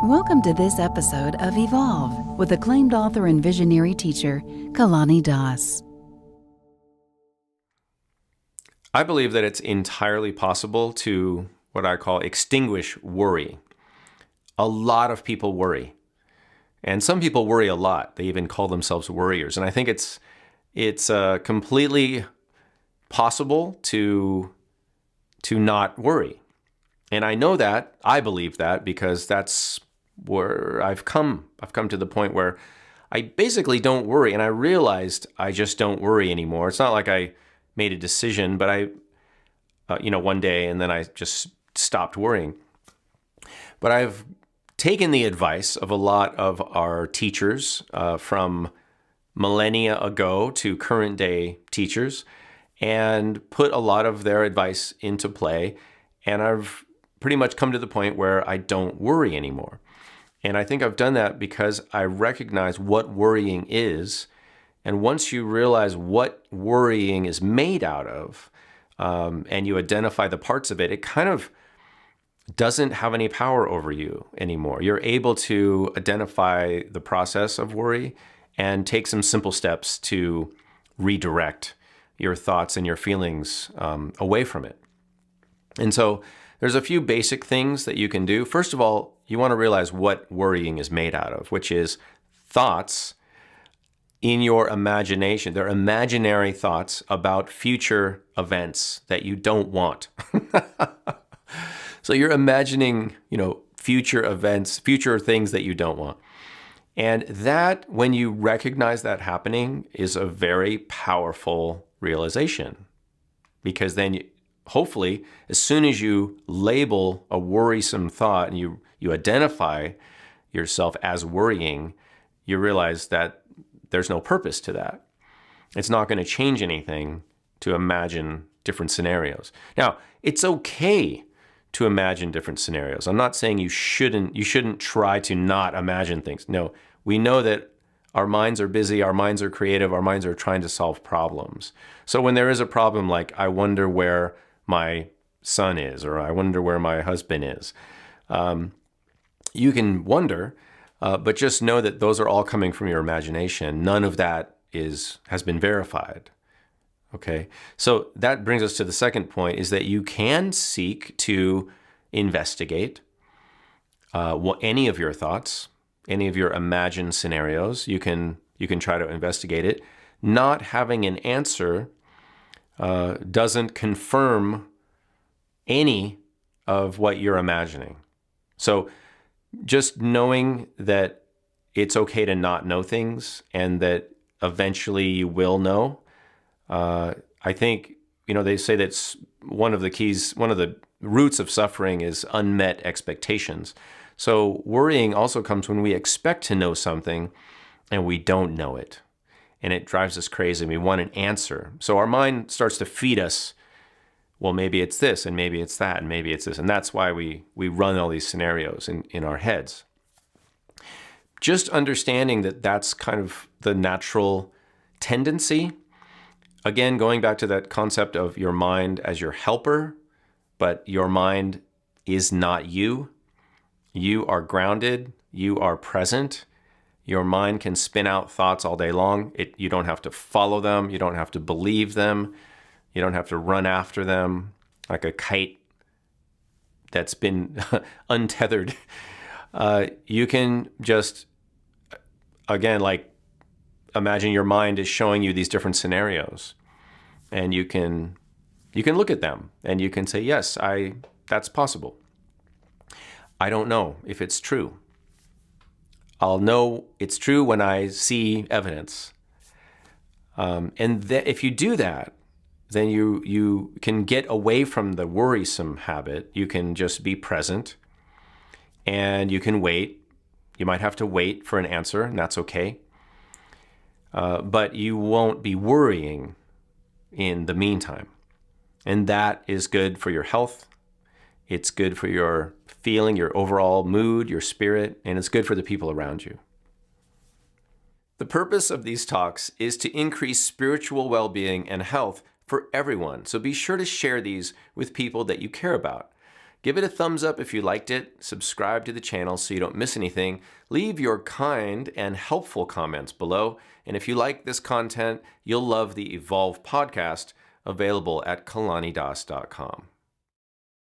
Welcome to this episode of Evolve with acclaimed author and visionary teacher, Kalani Das. I believe that it's entirely possible to what I call extinguish worry. A lot of people worry. And some people worry a lot. They even call themselves worriers. And I think it's completely possible to not worry. And I know that, I believe that, because that's where I've come to the point where I basically don't worry. And I realized I just don't worry anymore. It's not like I made a decision, but I, one day, and then I just stopped worrying. But I've taken the advice of a lot of our teachers from millennia ago to current day teachers and put a lot of their advice into play. And I've pretty much come to the point where I don't worry anymore. And I think I've done that because I recognize what worrying is. And once you realize what worrying is made out of, and you identify the parts of it, it kind of doesn't have any power over you anymore. You're able to identify the process of worry and take some simple steps to redirect your thoughts and your feelings away from it. And so there's a few basic things that you can do. First of all, you want to realize what worrying is made out of, which is thoughts in your imagination. They're imaginary thoughts about future events that you don't want. So you're imagining, future events, future things that you don't want. And that, when you recognize that happening, is a very powerful realization. Because then, hopefully, as soon as you label a worrisome thought and you identify yourself as worrying, you realize that there's no purpose to that. It's not going to change anything to imagine different scenarios. Now, it's okay to imagine different scenarios. I'm not saying you shouldn't try to not imagine things. No, we know that our minds are busy, our minds are creative, our minds are trying to solve problems. So when there is a problem like, I wonder where my son is, or I wonder where my husband is, you can wonder, but just know that those are all coming from your imagination. None of that has been verified. Okay, so that brings us to the second point, is that you can seek to investigate any of your thoughts, any of your imagined scenarios. You can try to investigate it. Not having an answer doesn't confirm any of what you're imagining. So just knowing that it's okay to not know things and that eventually you will know. I think, they say that's one of the keys, one of the roots of suffering is unmet expectations. So worrying also comes when we expect to know something and we don't know it. And it drives us crazy and we want an answer. So our mind starts to feed us, well, maybe it's this and maybe it's that and maybe it's this. And that's why we run all these scenarios in our heads. Just understanding that that's kind of the natural tendency. Again, going back to that concept of your mind as your helper, but your mind is not you. You are grounded. You are present. Your mind can spin out thoughts all day long. You don't have to follow them. You don't have to believe them. You don't have to run after them like a kite that's been untethered. You can just, again, imagine your mind is showing you these different scenarios, and you can look at them and you can say, yes, that's possible. I don't know if it's true. I'll know it's true when I see evidence. If you do that, then you can get away from the worrisome habit. You can just be present and you can wait. You might have to wait for an answer, and that's okay. But you won't be worrying in the meantime. And that is good for your health. It's good for your feeling, your overall mood, your spirit, and it's good for the people around you. The purpose of these talks is to increase spiritual well-being and health for everyone. So be sure to share these with people that you care about. Give it a thumbs up if you liked it, subscribe to the channel so you don't miss anything, leave your kind and helpful comments below, and if you like this content, you'll love the Evolve podcast available at kalanidas.com.